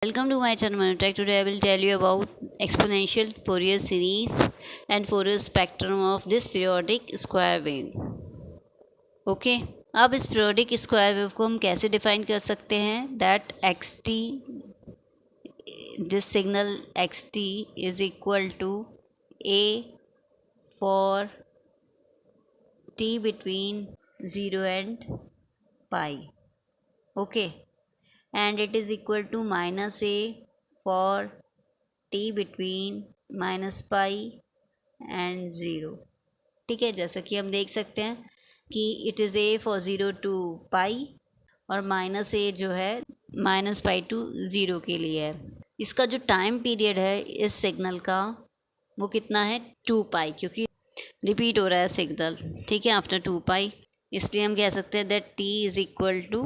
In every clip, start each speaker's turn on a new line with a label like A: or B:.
A: Welcome to my channel Manutech. Today I will tell you about exponential Fourier series and Fourier spectrum of this periodic square wave. Okay अब इस periodic square wave को हम कैसे define कर सकते हैं? That xt, this signal xt is equal to a for t between 0 and pi. Okay. And it is equal to minus a for t between minus pi and 0. ठीक है, जैसा कि हम देख सकते हैं कि it is A for 0 to pi और माइनस ए जो है माइनस पाई टू 0 के लिए है. इसका जो टाइम पीरियड है इस सिग्नल का वो कितना है 2 पाई, क्योंकि रिपीट हो रहा है सिग्नल. ठीक है, आफ्टर 2 पाई, इसलिए हम कह सकते हैं that t is equal to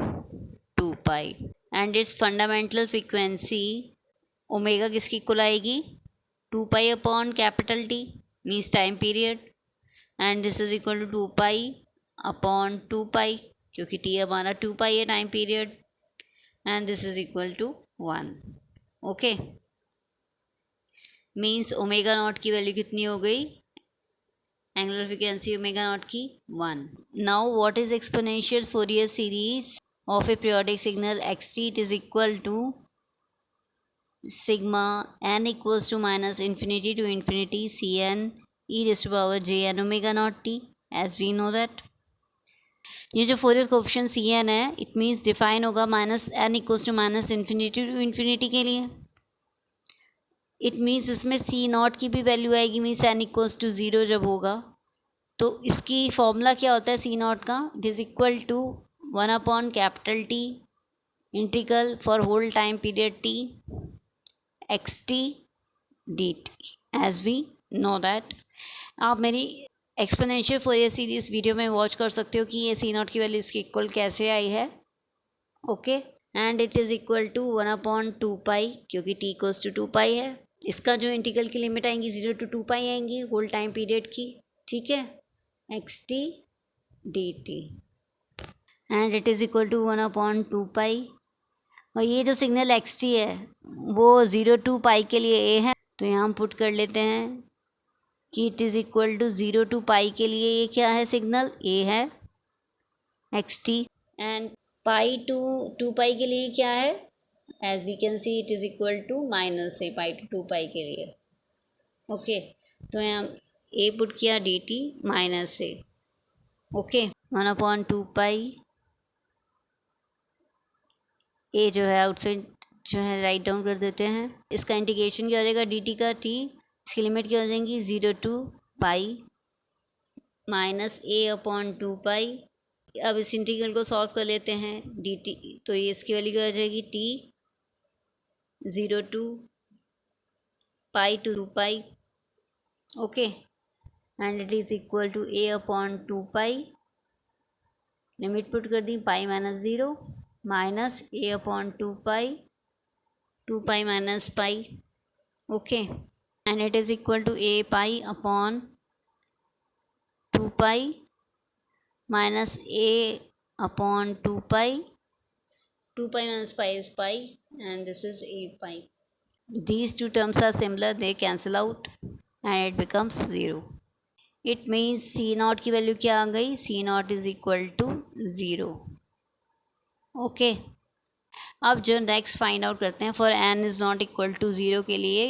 A: 2 pi. And its fundamental frequency omega किसकी इक्वल आएगी 2 pi upon capital T means time period. And this is equal to 2 pi upon 2 pi, क्योंकि टी हमारा 2 पाई है time period. And this is equal to 1. Okay, means omega naught की value कितनी हो गई, angular frequency omega naught की 1. Now what is exponential Fourier series of a periodic signal xt? It is equal to sigma n equals to minus infinity to infinity cn e raised to power j n omega naught t, as we know that. ये जो Fourier coefficient cn है it means define होगा minus n equals to minus infinity to infinity के लिए. It means इसमें c naught की भी value आएगी, मीन्स n इक्वल्स टू 0 जब होगा तो इसकी फॉर्मूला क्या होता है c नॉट का, it is equal to 1 upon capital T integral for whole time period T x t d t, as we know that. आप मेरी एक्सपोनेंशियल फोरियर सीरीज वीडियो में वॉच कर सकते हो कि ये सी नॉट की वैल्यू इसकी इक्वल कैसे आई है. Okay, and it is equal to 1 upon 2 pi, क्योंकि टी इक्वल्स टू 2 पाई है. इसका जो इंटीग्रल की लिमिट आएंगी 0 टू 2 पाई आएंगी होल टाइम पीरियड की. ठीक है, x t d t and it is equal to 1 upon 2 pi. और ये जो सिग्नल एक्स टी है वो 0 टू पाई के लिए ए है, तो यहाँ हम पुट कर लेते हैं कि it is equal to 0 to pi के लिए ये क्या है सिग्नल ए है x t. And pi to 2 pi के लिए क्या है, as we can see it is equal to minus A pi to 2 pi के लिए. ओके, तो यहाँ ए पुट किया d t minus A. Okay, 1 upon 2 pi, A जो है आउटसाइड जो है राइट डाउन कर देते हैं. इसका इंटीग्रेशन क्या हो जाएगा डी टी का टी, इसकी लिमिट क्या हो जाएंगी 0 to pi minus A upon 2 pi. अब इस इंटीग्रल को सॉल्व कर लेते हैं डी टी, तो ये इसकी वैल्यू क्या हो जाएगी t 0 to pi to 2 pi. Okay, and it is equal to A upon 2 pi, limit put कर दी pi minus 0 minus A upon 2 pi minus pi. Okay, and it is equal to A pi upon 2 pi minus A upon 2 pi. 2 pi minus pi is pi and this is a pi. These two terms are similar, they cancel out and it becomes 0. It means c naught की value क्या आ गई, c naught is equal to 0. Okay, अब जो next find out करते हैं for n is not equal to 0 के लिए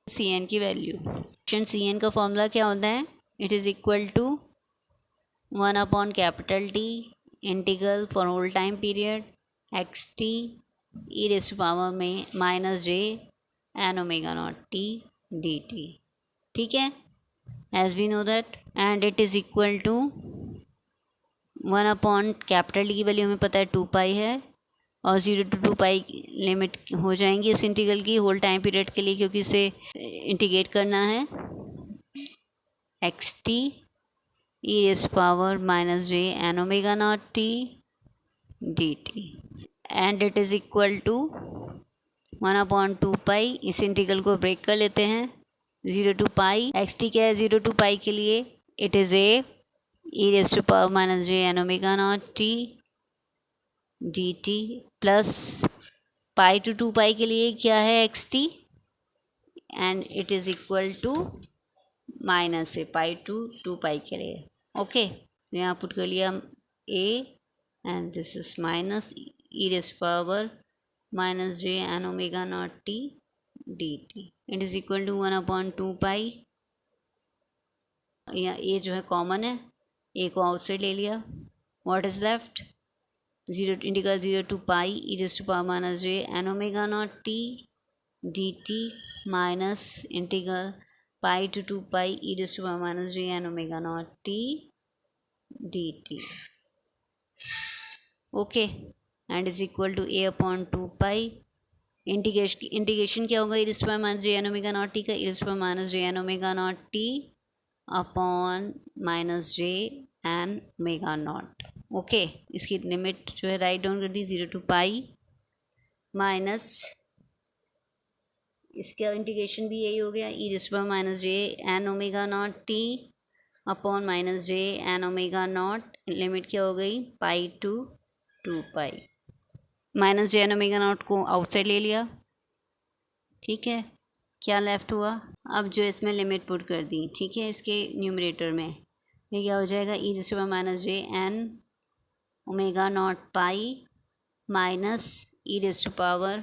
A: सी एन की वैल्यू. सी एन का फॉर्मूला क्या होता है, it is equal to 1 upon capital T integral for whole time period x t e raise to power में minus j n omega naught t d T. ठीक है, as we know that. And it is equal to 1 upon capital T की value हमें पता है 2 pi है और 0 to 2 pi limit हो जाएंगी इस इंटीग्रल की होल टाइम पीरियड के लिए, क्योंकि इसे इंटीग्रेट करना है x t e raise power minus j n omega naught t d t. And it is equal to 1 upon 2 pi. इस इंटीग्रल को ब्रेक कर लेते हैं 0 टू पाई. एक्स टी क्या है 0 टू पाई के लिए, it is a e raise to power minus j n omega naught t d t plus pi to 2 pi के लिए क्या है x t, and it is equal to minus A pi to 2 pi के लिए। Okay, तो यहाँ put कर लिया a and this is minus e raise power minus j n omega naught t d t, it is equal to 1/2 पाई। यहाँ ए जो है common है, ए को आउटसाइड ले लिया, what is left, zero integral 0 to pi e raise to power minus j n omega naught t d t minus integral pi to 2 pi e raise to power minus j n omega naught t d t. Okay, and is equal to A upon 2 pi integration क्या होगा, e raise to power minus j n omega naught t का e raise to power minus j n omega naught t upon minus j n omega naught. Okay, इसकी limit जो है right down कर दी 0 to pi minus, इसका integration भी यही हो गया, e raise to power minus j n omega naught t upon minus j n omega naught, limit क्या हो गई pi to 2 pi, minus j n omega naught को आउटसाइड ले लिया। ठीक है, क्या लेफ्ट हुआ, अब जो इसमें लिमिट पुट कर दी, ठीक है, इसके न्यूमरेटर में ये क्या हो जाएगा, e raise to power minus j n omega naught pi minus e raise to power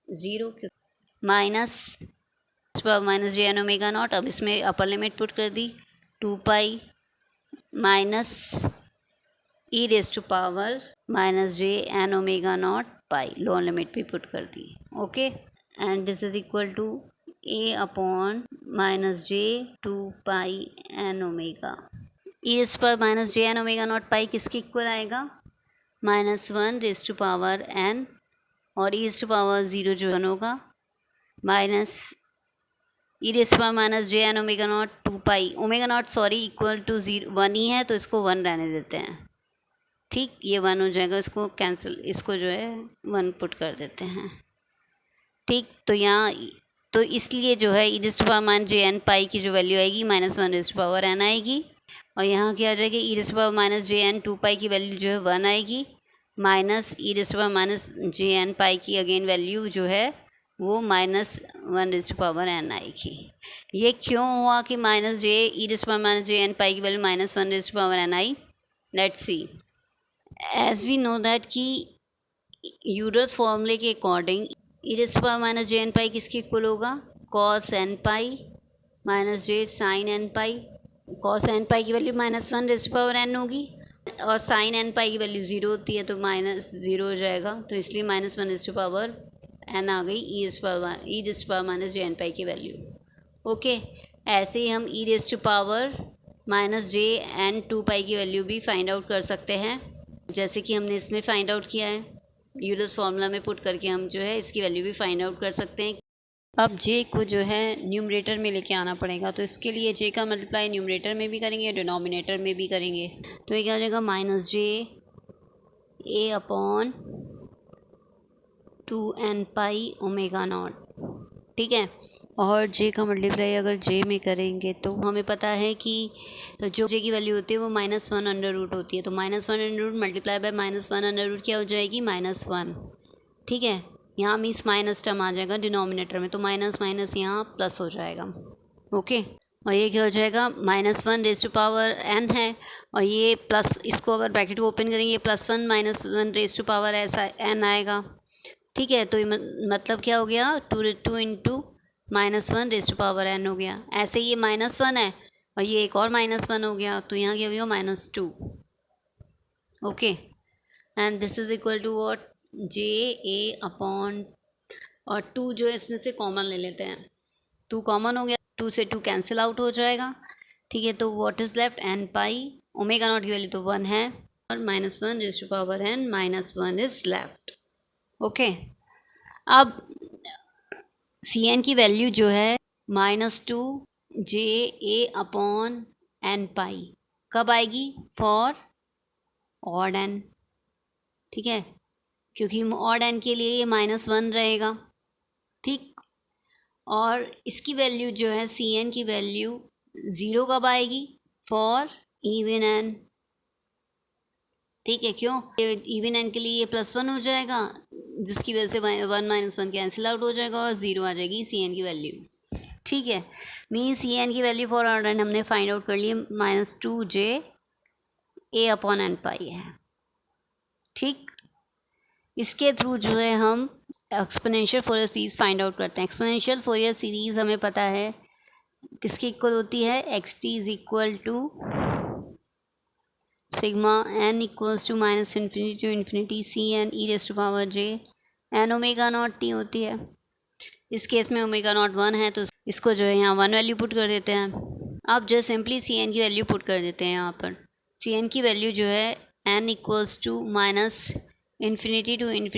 A: 0 minus minus j n omega naught. अब इसमें अपर लिमिट पुट कर दी 2 pi minus e raise to power minus j n omega naught pi, lower limit भी put कर दी। Okay, and this is equal to A upon minus j 2 pi n omega, e raise to power minus j n omega naught pi किसके equal आएगा, -1 raise to power N, और ई raise to power 0 जो 1 होगा, minus e raise to power minus j n omega naught 2 pi omega naught sorry equal to 0 1 ही है, तो इसको 1 रहने देते हैं। ठीक, ये 1 हो जाएगा, इसको कैंसिल, इसको जो है 1 पुट कर देते हैं। ठीक, तो यहाँ तो इसलिए जो है e raise to power minus j n pi की जो वैल्यू आएगी -1 रेज़ टू पावर एन आएगी, और यहाँ क्या आ जाएगी e raise to power minus j n 2 pi की वैल्यू जो है 1 आएगी, minus e raise to power minus j n pi की अगेन वैल्यू जो है वो -1 रेज़ टू पावर एन आएगी। ये क्यों हुआ कि minus j e raise to power minus j n pi की value -1 raise to power n आई, let's see, as we know that कि यूलर्स फॉर्मूले के according e raise to power minus j n pi किसके equal होगा, cos n pi minus j sine n pi, cos n pi की value -1 raise to power n होगी, और sign n pi की value 0 होती है, तो -0 हो जाएगा, तो इसलिए -1 रेज़ टू पावर एन आ गई e raise to power minus j n pi की वैल्यू। ओके, ऐसे ही हम e raise to power minus j n 2 pi की वैल्यू भी फाइंड आउट कर सकते हैं, जैसे कि हमने इसमें फाइंड आउट किया है, यूलर्स फॉर्मूला में पुट करके हम जो है इसकी वैल्यू भी फाइंड आउट कर सकते हैं। अब जे को जो है न्यूमरेटर में लेके आना पड़ेगा, तो इसके लिए जे का मल्टीप्लाई न्यूमरेटर में भी करेंगे, डिनोमिनेटर में भी करेंगे, तो ये क्या हो जाएगा minus J a upon 2n pi omega not. ठीक है, और जे का मल्टीप्लाई अगर जे में करेंगे तो हमें पता है कि जो जे की वैल्यू होती है वो -1 अंडर रूट होती है, तो -1 under root multiply by -1 under root क्या हो जाएगी -1। ठीक है, यहाँ मीन्स माइनस टर्म आ जाएगा डिनोमिनेटर में, तो माइनस माइनस यहाँ प्लस हो जाएगा। ओके, और ये क्या हो जाएगा -1 रेज़ टू पावर n है, और ये प्लस, इसको अगर ब्रैकेट को ओपन करेंगे +1 -1 रेज़ टू पावर ऐसा n आएगा। ठीक है, तो ये मतलब क्या हो गया 2 into -1 raise to power n हो गया। ऐसे ये -1 है और ये एक और -1 हो गया, तो यहाँ क्या हो गया -2। Okay, and this is equal to what, j a upon, और 2 जो है इसमें से कॉमन ले लेते हैं, 2 कॉमन हो गया, 2 से 2 कैंसिल आउट हो जाएगा। ठीक है, तो what is left n pi, omega naught की वैल्यू तो 1 है, और -1 raise to power n -1 is left. Okay, अब सी एन की वैल्यू जो है -2 जे ए अपॉन एन पाई कब आएगी, फॉर ऑड एन। ठीक है, क्योंकि ऑड एन के लिए ये -1 रहेगा। ठीक, और इसकी वैल्यू जो है सी एन की वैल्यू 0 कब आएगी, फॉर इवन एन। ठीक है, क्यों? इवन एन के लिए ये +1 हो जाएगा, जिसकी वजह से 1 - 1 कैंसिल आउट हो जाएगा और 0 आ जाएगी सी एन की वैल्यू। ठीक है, मीन सी एन की वैल्यू फॉर ऑर्डर एन हमने फाइंड आउट कर लिए, -2j a/n पाई है। ठीक, इसके थ्रू जो है हम exponential Fourier series find out करते हैं। एक्सपोनेंशियल फोरियर सीरीज हमें पता है किसकी इक्वल होती है, xt is equal to sigma n equals to -∞ to ∞ cn e⁻j n omega naught t होती है। इस केस में ओमेगा नॉट 1 है तो इसको जो है यहाँ 1 वैल्यू पुट कर देते हैं। अब जो सिंपली सी एन की वैल्यू पुट कर देते हैं यहाँ पर। सी एन की वैल्यू जो है n equals to -∞ to ∞,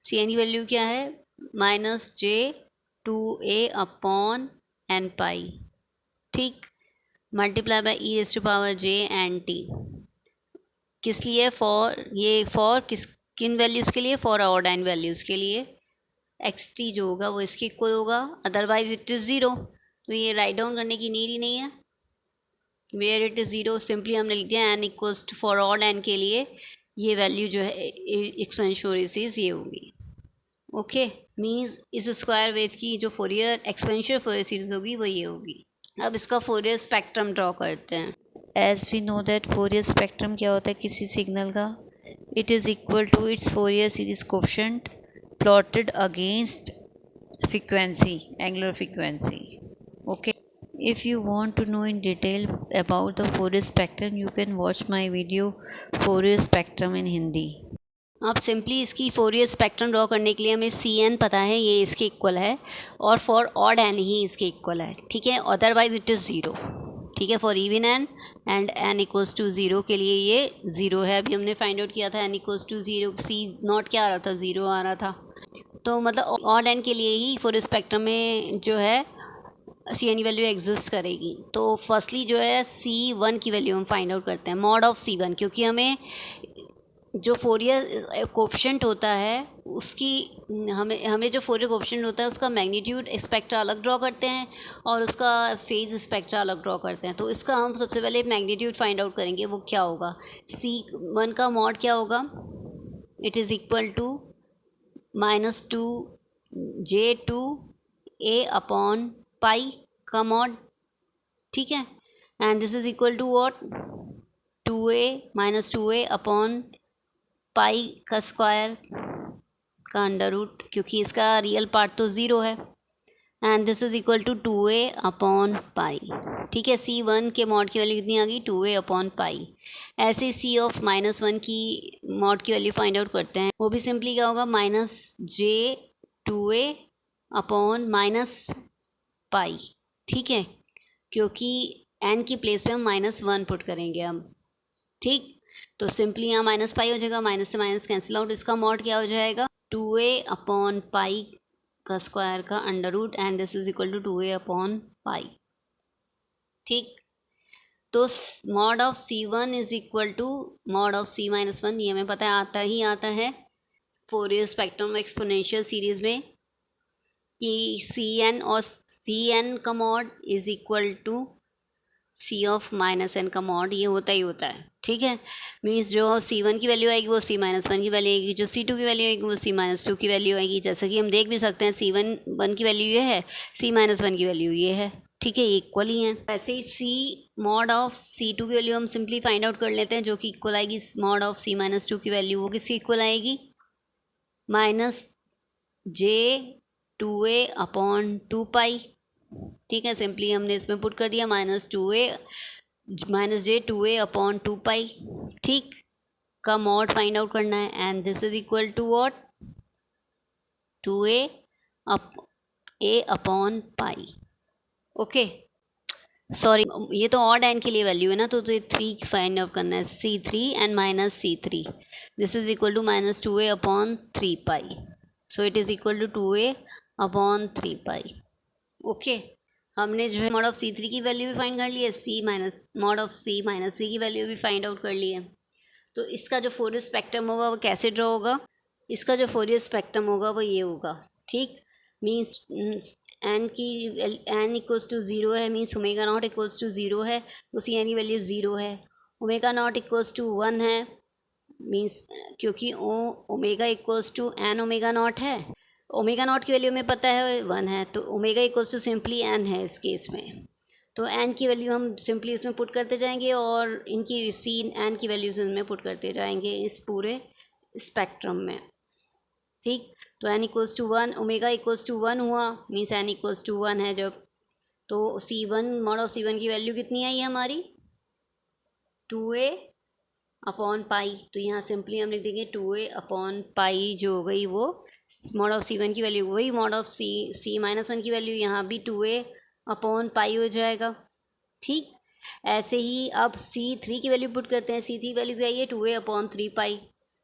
A: c n की वैल्यू क्या है, -j2a/n पाई। ठीक, मल्टीप्लाई बाय e⁻j/n t। किस लिए, फॉर किन वैल्यूज़ के लिए, फॉर ऑड एंड वैल्यूज़ के लिए एक्स टी जो होगा वो इसके इक्वल होगा, अदरवाइज इट इज़ 0। तो ये राइट डाउन करने की नीड ही नहीं है, वेयर इट इज़ 0 सिंपली हमने लिख दिया n equals to for odd n के लिए ये वैल्यू जो है एक्सपोनेंशियल सीरीज ये होगी। ओके, मीन्स इस स्क्वायर वेव की जो फोरियर एक्सपोनेंशियल फोरियर सीरीज होगी वो ये होगी। अब इसका फोरियर स्पेक्ट्रम ड्रॉ करते हैं। As we know that Fourier spectrum क्या होता है किसी सिग्नल का, it is equal to its Fourier series coefficient plotted against frequency, angular frequency. Okay, if you want to know in detail about the Fourier spectrum you can watch my video Fourier spectrum in Hindi. अब simply इसकी Fourier spectrum draw करने के लिए हमें C N पता है ये इसके इक्वल है और फॉर ऑड एन ही इसके इक्वल है। ठीक है, अदरवाइज इट इज़ 0। ठीक है, for even n and n equals to 0 के लिए ये 0 है। अभी हमने फाइंड आउट किया था n equals to 0, c naught क्या आ रहा था, 0 आ रहा था। तो मतलब ऑड एन के लिए ही फोरियर स्पेक्ट्रम में जो है सी एन की वैल्यू एग्जिस्ट करेगी। तो फर्स्टली जो है C1 की वैल्यू हम फाइंड आउट करते हैं, मॉड ऑफ C1, क्योंकि हमें जो फोरियर कोएफिशिएंट होता है उसकी हमें जो फोरियर कोएफिशिएंट होता है उसका मैग्नीट्यूड स्पेक्ट्रा अलग ड्रॉ करते हैं और उसका फेज स्पेक्ट्रा अलग ड्रॉ करते हैं। तो इसका हम सबसे पहले मैग्नीट्यूड फाइंड आउट करेंगे, वो क्या होगा, C1 का मॉड क्या होगा, इट इज़ इक्वल टू -2j2a/पाई का मॉड। ठीक है, and this is equal to what, 2a का स्क्वायर का अंडर रूट, क्योंकि इसका रियल पार्ट तो 0 है, and this is equal to 2a/पाई। ठीक है, C1 के मॉड की वैल्यू कितनी आ गई, 2a/पाई। ऐसे C(-1) की मॉड की वैल्यू फाइंड आउट करते हैं, वो भी सिंपली क्या होगा, -j2a/-पाई। ठीक है, क्योंकि n की प्लेस पे हम -1 पुट करेंगे हम। ठीक, तो सिंपली यहाँ -पाई हो जाएगा, माइनस से माइनस कैंसिल आउट, इसका मॉड क्या हो जाएगा, 2a/पाई का स्क्वायर का under root, and this is equal to 2a/पाई। ठीक, तो mod of C1 is equal to mod of C-1, ये हमें पता है आता है फोरियर स्पेक्ट्रम एक्सपोनेंशियल सीरीज में कि Cn और Cn का mod is equal to C(-n) का मॉड, ये होता ही होता है। ठीक है, मीन्स जो C1 की वैल्यू आएगी वो C-1 की वैल्यू आएगी, जो C2 की वैल्यू आएगी वो C-2 की वैल्यू आएगी। जैसा कि हम देख भी सकते हैं C1 की वैल्यू ये है, C-1 की वैल्यू ये है। ठीक है, ये इक्वल ही है। ऐसे ही C मॉड ऑफ C2 की वैल्यू हम सिंपली फाइंड आउट कर लेते हैं, जो कि इक्वल आएगी मॉड ऑफ C-2 की वैल्यू, वो किसकी इक्वल आएगी, -j2a/2पाई। ठीक है, सिंपली हमने इसमें पुट कर दिया -j2a/2पाई। ठीक, का मॉड फाइंड आउट करना है, and this is equal to what, 2a/पाई। ओके, सॉरी, ये तो ऑड एन के लिए वैल्यू है ना, तो ये 3 फाइंड आउट करना है, C3 and -C3। This is equal to -2a/3पाई, so it is equal to 2a/3पाई। ओके, हमने जो है मॉड ऑफ C3 की वैल्यू भी फाइंड कर ली है, मॉड ऑफ C-3 की वैल्यू भी फाइंड आउट कर ली है। तो इसका जो फोरियर स्पेक्ट्रम होगा वो कैसे ड्रॉ होगा, इसका जो फोरियर स्पेक्ट्रम होगा वो ये होगा। ठीक, मीन्स n इक्वल्स टू 0 है, means omega naught equals to 0 है, तो C n की वैल्यू 0 है। ओमेगा नॉट इक्वल्स टू 1 है, मीन्स क्योंकि omega equals to n omega naught है, ओमेगा नॉट की वैल्यू हमें पता है 1 है, तो omega equals to simply n है इस केस में। तो एन की वैल्यू हम सिंपली इसमें पुट करते जाएंगे और इनकी सी एन की वैल्यूज इनमें पुट करते जाएंगे इस पूरे स्पेक्ट्रम में। ठीक, तो n equals to 1, omega equals to 1 हुआ, मीन्स एन इक्वल्स टू 1 है जब, तो C1 मॉड ऑफ C1 की वैल्यू कितनी आई हमारी 2a अपॉन पाई। तो यहाँ सिंपली हम लिख देंगे 2a अपॉन पाई जो हो गई वो मॉड ऑफ C1 की वैल्यू, वही मॉड ऑफ C माइनस 1 की वैल्यू यहाँ भी 2a अपॉन पाई हो जाएगा। ठीक, ऐसे ही अब C3 की वैल्यू पुट करते हैं। C3 वैल्यू क्या है 2a अपॉन 3 पाई,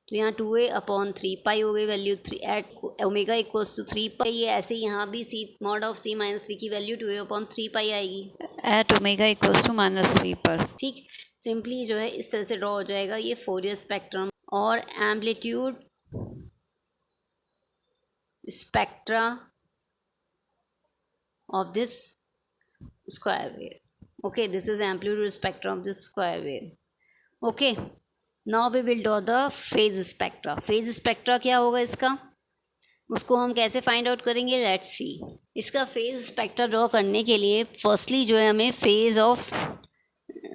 A: तो यहाँ 2a अपॉन 3 पाई हो गई value 3 at omega equals to 3 pi है। ऐसे ही यहाँ भी C mod of C minus 3 की वैल्यू 2a अपॉन 3 पाई आएगी
B: एट ओमेगा इक्वल्स टू -3 पर।
A: ठीक, सिंपली जो है इस तरह से ड्रॉ हो जाएगा ये फोरियर स्पेक्ट्रम और amplitude spectra of this square wave. Okay, this is amplitude spectrum of this square wave. Okay, now we will draw the phase spectra. Phase spectra क्या होगा इसका, उसको हम कैसे फाइंड आउट करेंगे, लेट्स सी। इसका phase spectra draw करने के लिए फर्स्टली जो है हमें फेज ऑफ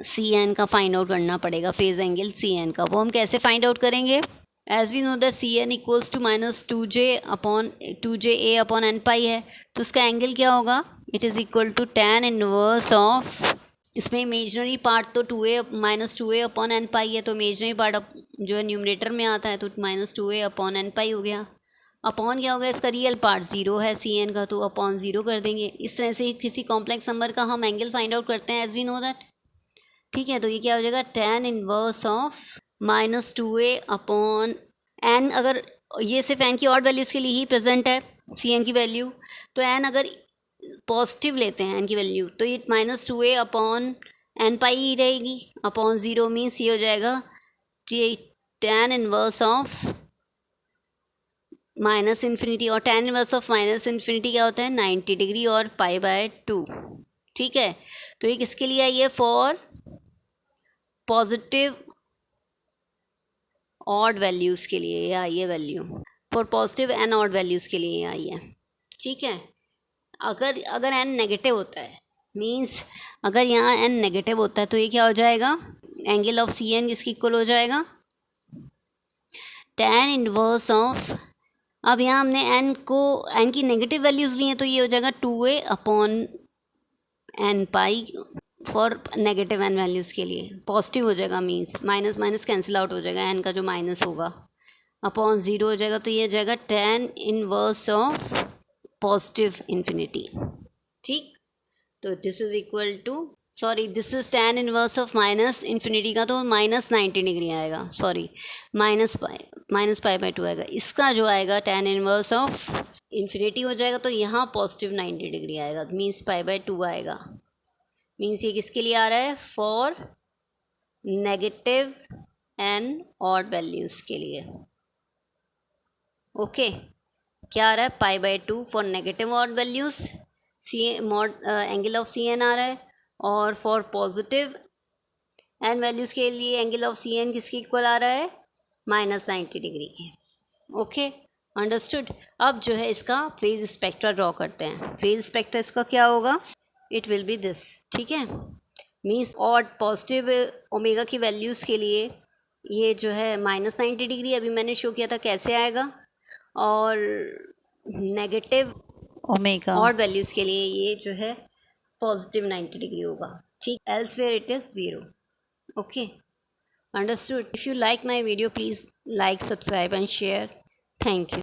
A: सी एन का फाइंड आउट करना पड़ेगा, फेज एंगल सी एन का। वो हम कैसे फाइंड आउट करेंगे, as we know that c n equals to minus 2j a upon n pi है, तो उसका एंगल क्या होगा, it is equal to tan inverse of, इसमें इमेजनरी पार्ट तो 2a minus 2a upon n pi है, तो इमेजनरी पार्ट जो है न्यूमरेटर में आता है तो माइनस 2a अपॉन एन पाई हो गया। अपॉन क्या होगा, इसका रियल पार्ट 0 है सी एन का, तो अपॉन 0 कर देंगे। इस तरह से किसी कॉम्प्लेक्स नंबर का हम एंगल फाइंड आउट करते हैं एज वी नो दैट। ठीक है, तो ये क्या हो जाएगा tan inverse of minus 2a upon n. अगर ये सिर्फ एन की ऑड वैल्यूज़ के लिए ही प्रेजेंट है सी एन की वैल्यू, तो एन अगर पॉजिटिव लेते हैं एन की वैल्यू तो ये माइनस 2a अपॉन एन पाई ही रहेगी, अपॉन 0 मीन्स ये हो जाएगा tan inverse of minus infinity, और tan inverse of minus infinity क्या होता है 90 डिग्री और π/2। ठीक है, तो ये किसके लिए आई है, फॉर पॉजिटिव ऑड वैल्यूज़ के लिए ये आई है value, for positive and odd values के लिए ये आई है। ठीक है, अगर n नेगेटिव होता है, मीन्स अगर यहाँ n नेगेटिव होता है तो ये क्या हो जाएगा, एंगल ऑफ सी एन किसकी इक्वल हो जाएगा, tan इनवर्स ऑफ, अब यहाँ हमने n की नेगेटिव वैल्यूज़ ली हैं तो ये हो जाएगा 2a upon n pi for negative n values के लिए। पॉजिटिव हो जाएगा means minus minus cancel out हो जाएगा, एन का जो माइनस होगा अपॉन 0 हो जाएगा, तो ये हो जाएगा tan inverse of positive infinity. ठीक, तो this is equal to, sorry this is tan inverse of minus infinity का तो माइनस 90 डिग्री आएगा, सॉरी माइनस π/2 आएगा। इसका जो आएगा tan इनवर्स ऑफ इन्फिनिटी हो जाएगा, तो यहाँ पॉजिटिव 90 डिग्री आएगा, मीन्स π/2 आएगा। मीन्स ये किसके लिए आ रहा है, for negative and odd values के लिए। ओके, क्या आ रहा है π/2 for negative odd values, c mod angle of c n आ रहा है, और फॉर पॉजिटिव एन वैल्यूज़ के लिए एंगल ऑफ सी एन किसके इक्वल आ रहा है, माइनस 90 डिग्री के। Okay, understood. अब जो है इसका फेज स्पेक्ट्रा ड्रॉ करते हैं। फेज स्पेक्ट्रा इसका क्या होगा, इट विल बी दिस। ठीक है, मीन्स ऑड पॉजिटिव ओमेगा की वैल्यूज़ के लिए ये जो है माइनस 90 डिग्री, अभी मैंने शो किया था कैसे आएगा, और नेगेटिव
B: ओमेगा
A: ऑड वैल्यूज़ के लिए ये जो है पॉजिटिव 90 डिग्री होगा। ठीक, elsewhere it is 0। Okay, understood. If you like my video please like, subscribe and share. Thank you.